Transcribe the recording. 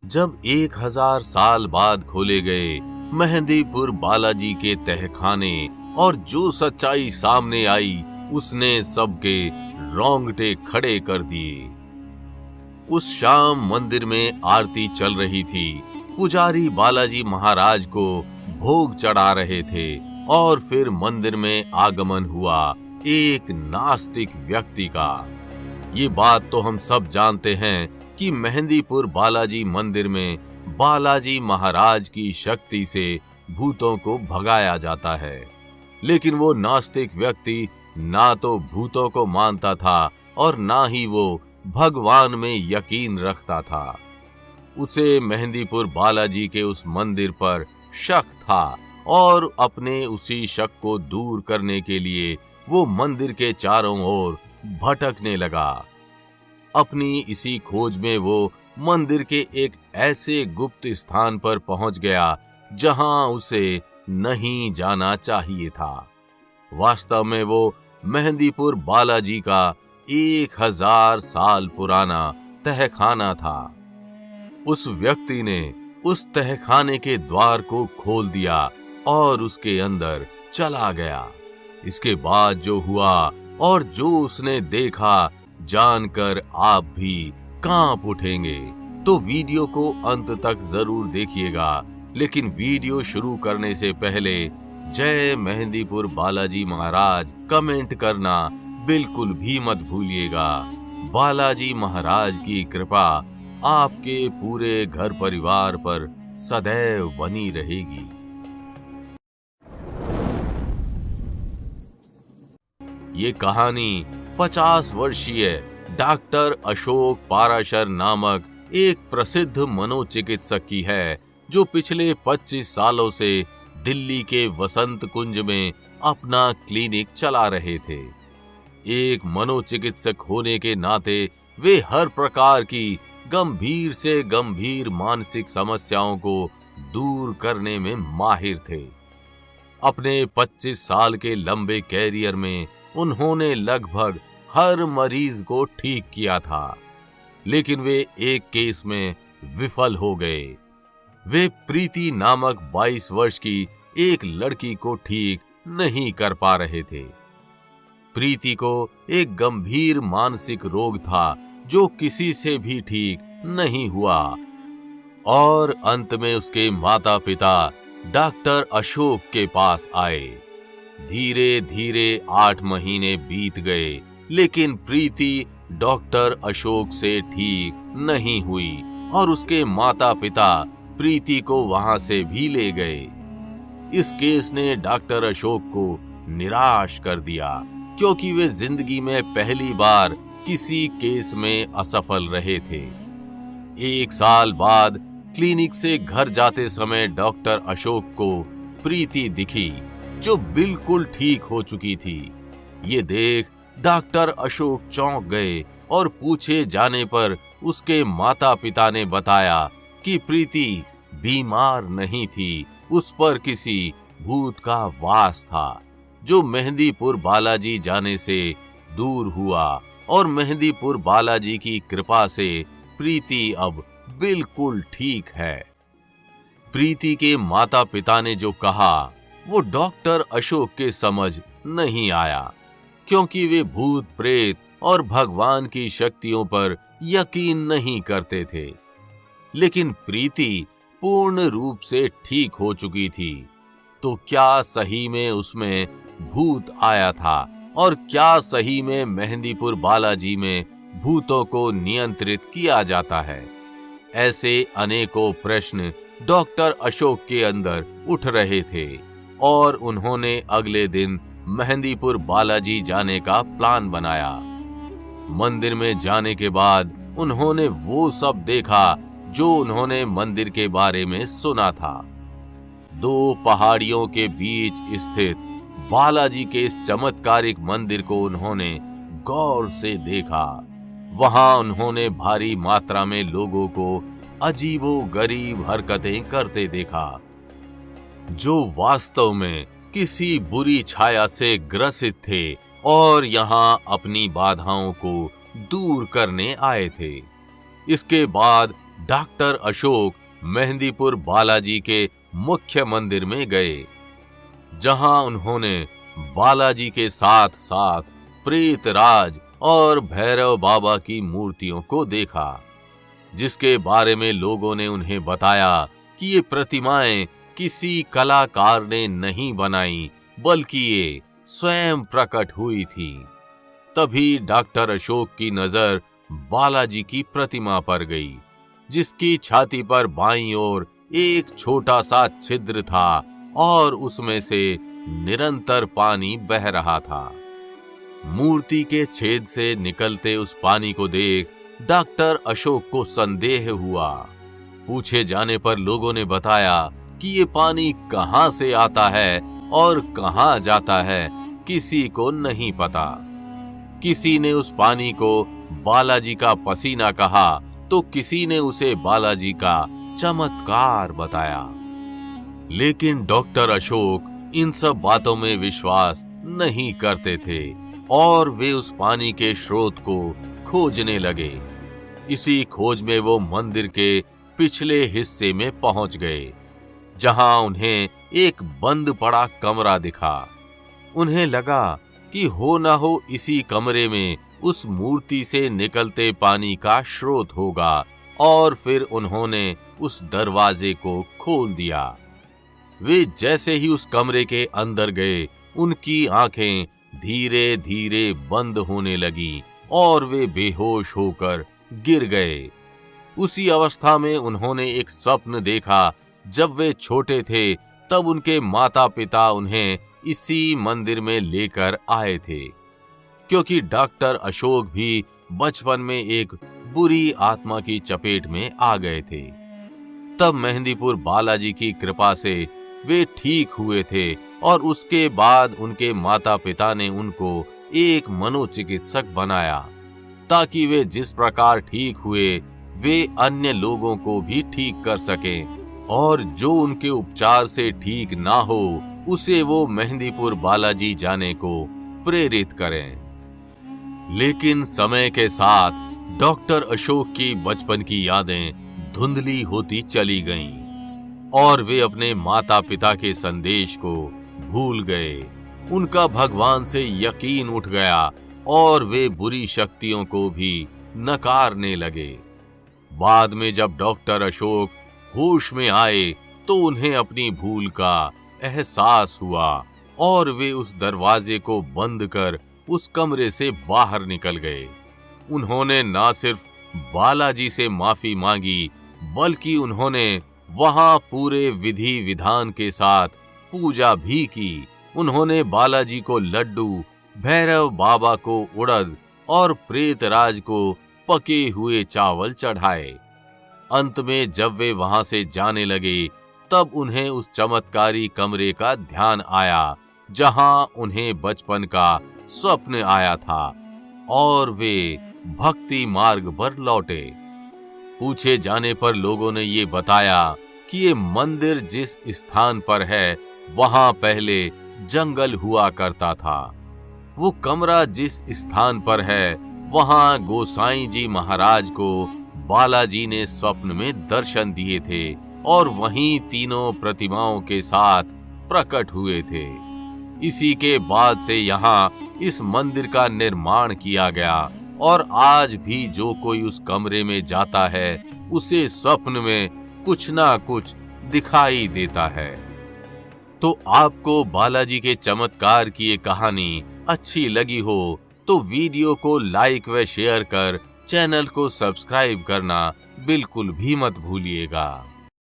जब 1000 साल बाद खोले गए मेहंदीपुर बालाजी के तहखाने और जो सच्चाई सामने आई उसने सबके रोंगटे खड़े कर दिए। उस शाम मंदिर में आरती चल रही थी। पुजारी बालाजी महाराज को भोग चढ़ा रहे थे और फिर मंदिर में आगमन हुआ एक नास्तिक व्यक्ति का। ये बात तो हम सब जानते हैं कि मेहंदीपुर बालाजी मंदिर में बालाजी महाराज की शक्ति से भूतों को भगाया जाता है, लेकिन वो नास्तिक व्यक्ति ना तो भूतों को मानता था और ना ही वो भगवान में यकीन रखता था। उसे मेहंदीपुर बालाजी के उस मंदिर पर शक था और अपने उसी शक को दूर करने के लिए वो मंदिर के चारों ओर भटकने लगा। अपनी इसी खोज में वो मंदिर के एक ऐसे गुप्त स्थान पर पहुंच गया जहां उसे नहीं जाना चाहिए था। वास्तव में वो मेहंदीपुर बालाजी का 1000 साल पुराना तहखाना था। उस व्यक्ति ने उस तहखाने के द्वार को खोल दिया और उसके अंदर चला गया। इसके बाद जो हुआ और जो उसने देखा जानकर आप भी कांप उठेंगे। तो वीडियो को अंत तक जरूर देखिएगा, लेकिन वीडियो शुरू करने से पहले जय मेहंदीपुर बालाजी महाराज कमेंट करना बिल्कुल भी मत भूलिएगा। बालाजी महाराज की कृपा आपके पूरे घर परिवार पर सदैव बनी रहेगी। ये कहानी 50 वर्षीय डॉक्टर अशोक पाराशर नामक एक प्रसिद्ध मनोचिकित्सक की है, जो पिछले 25 सालों से दिल्ली के वसंत कुंज में अपना क्लिनिक चला रहे थे। एक मनोचिकित्सक होने के नाते वे हर प्रकार की गंभीर से गंभीर मानसिक समस्याओं को दूर करने में माहिर थे। अपने 25 साल के लंबे कैरियर में उन्होंने लगभग हर मरीज को ठीक किया था, लेकिन वे एक केस में विफल हो गए। वे प्रीति नामक 22 वर्ष की एक लड़की को ठीक नहीं कर पा रहे थे। प्रीति को एक गंभीर मानसिक रोग था जो किसी से भी ठीक नहीं हुआ और अंत में उसके माता-पिता डॉक्टर अशोक के पास आए। धीरे धीरे 8 महीने बीत गए, लेकिन प्रीति डॉक्टर अशोक से ठीक नहीं हुई और उसके माता-पिता प्रीति को वहां से भी ले गए। इस केस ने डॉक्टर अशोक को निराश कर दिया, क्योंकि वे जिंदगी में पहली बार किसी केस में असफल रहे थे। 1 साल बाद क्लिनिक से घर जाते समय डॉक्टर अशोक को प्रीति दिखी, जो बिल्कुल ठीक हो चुकी थी। ये देख डॉक्टर अशोक चौंक गए और पूछे जाने पर उसके माता-पिता ने बताया कि प्रीति बीमार नहीं थी, उस पर किसी भूत का वास था, जो मेहंदीपुर बालाजी जाने से दूर हुआ और मेहंदीपुर बालाजी की कृपा से प्रीति अब बिल्कुल ठीक है। प्रीति के माता-पिता ने जो कहा वो डॉक्टर अशोक के समझ नहीं आया, क्योंकि वे भूत प्रेत और भगवान की शक्तियों पर यकीन नहीं करते थे। लेकिन प्रीति पूर्ण रूप से ठीक हो चुकी थी, तो क्या सही में उसमें भूत आया था और क्या सही में मेहंदीपुर बालाजी में भूतों को नियंत्रित किया जाता है? ऐसे अनेकों प्रश्न डॉक्टर अशोक के अंदर उठ रहे थे और उन्होंने अगले दिन मेहंदीपुर बालाजी जाने का प्लान बनाया। मंदिर में जाने के बाद उन्होंने वो सब देखा जो उन्होंने मंदिर के बारे में सुना था। 2 पहाड़ियों के बीच स्थित बालाजी के इस चमत्कारिक मंदिर को उन्होंने गौर से देखा। वहां उन्होंने भारी मात्रा में लोगों को अजीबो-गरीब हरकतें करते देखा, जो वास्तव में किसी बुरी छाया से ग्रसित थे और यहां अपनी बाधाओं को दूर करने आए थे। इसके बाद डॉक्टर अशोक मेहंदीपुर बालाजी के मुख्य मंदिर में गए, जहां उन्होंने बालाजी के साथ साथ प्रेतराज और भैरव बाबा की मूर्तियों को देखा, जिसके बारे में लोगों ने उन्हें बताया कि ये प्रतिमाएं किसी कलाकार ने नहीं बनाई, बल्कि ये स्वयं प्रकट हुई थी। तभी डॉक्टर अशोक की नजर बालाजी की प्रतिमा पर गई, जिसकी छाती पर बाईं ओर एक छोटा सा छिद्र था और उसमें से निरंतर पानी बह रहा था। मूर्ति के छेद से निकलते उस पानी को देख डॉक्टर अशोक को संदेह हुआ। पूछे जाने पर लोगों ने बताया कि ये पानी कहां से आता है और कहां जाता है, किसी को नहीं पता। किसी ने उस पानी को बालाजी का पसीना कहा, तो किसी ने उसे बालाजी का चमत्कार बताया। लेकिन डॉक्टर अशोक इन सब बातों में विश्वास नहीं करते थे और वे उस पानी के स्रोत को खोजने लगे। इसी खोज में वो मंदिर के पिछले हिस्से में पहुंच गए, जहां उन्हें एक बंद पड़ा कमरा दिखा। उन्हें लगा कि हो ना हो इसी कमरे में उस मूर्ति से निकलते पानी का स्रोत होगा, और फिर उन्होंने उस दरवाजे को खोल दिया। वे जैसे ही उस कमरे के अंदर गए, उनकी आंखें धीरे धीरे बंद होने लगी और वे बेहोश होकर गिर गए। उसी अवस्था में उन्होंने एक स्वप्न देखा। जब वे छोटे थे तब उनके माता पिता उन्हें इसी मंदिर में लेकर आए थे, क्योंकि डॉक्टर अशोक भी बचपन में एक बुरी आत्मा की चपेट में आ गए थे। तब मेहंदीपुर बालाजी की कृपा से वे ठीक हुए थे और उसके बाद उनके माता पिता ने उनको एक मनोचिकित्सक बनाया, ताकि वे जिस प्रकार ठीक हुए वे अन्य लोगों को भी ठीक कर सकें, और जो उनके उपचार से ठीक ना हो उसे वो मेहंदीपुर बालाजी जाने को प्रेरित करें। लेकिन समय के साथ डॉक्टर अशोक की बचपन की यादें धुंधली होती चली गईं और वे अपने माता पिता के संदेश को भूल गए। उनका भगवान से यकीन उठ गया और वे बुरी शक्तियों को भी नकारने लगे। बाद में जब डॉक्टर अशोक होश में आए तो उन्हें अपनी भूल का एहसास हुआ और वे उस दरवाजे को बंद कर उस कमरे से बाहर निकल गए। उन्होंने ना सिर्फ बालाजी से माफी मांगी, बल्कि उन्होंने वहां पूरे विधि विधान के साथ पूजा भी की। उन्होंने बालाजी को लड्डू, भैरव बाबा को उड़द और प्रेतराज को पके हुए चावल चढ़ाए। अंत में जब वे वहां से जाने लगे तब उन्हें उस चमत्कारी कमरे का ध्यान आया, जहां उन्हें बचपन का स्वप्न आया था, और वे भक्ति मार्ग पर लौटे। पूछे जाने पर लोगों ने ये बताया कि ये मंदिर जिस स्थान पर है वहां पहले जंगल हुआ करता था। वो कमरा जिस स्थान पर है वहां गोसाई जी महाराज को बालाजी ने स्वप्न में दर्शन दिए थे और वहीं तीनों प्रतिमाओं के साथ प्रकट हुए थे। इसी के बाद से यहाँ इस मंदिर का निर्माण किया गया और आज भी जो कोई उस कमरे में जाता है उसे स्वप्न में कुछ ना कुछ दिखाई देता है। तो आपको बालाजी के चमत्कार की ये कहानी अच्छी लगी हो तो वीडियो को लाइक व शेयर कर चैनल को सब्सक्राइब करना बिल्कुल भी मत भूलिएगा।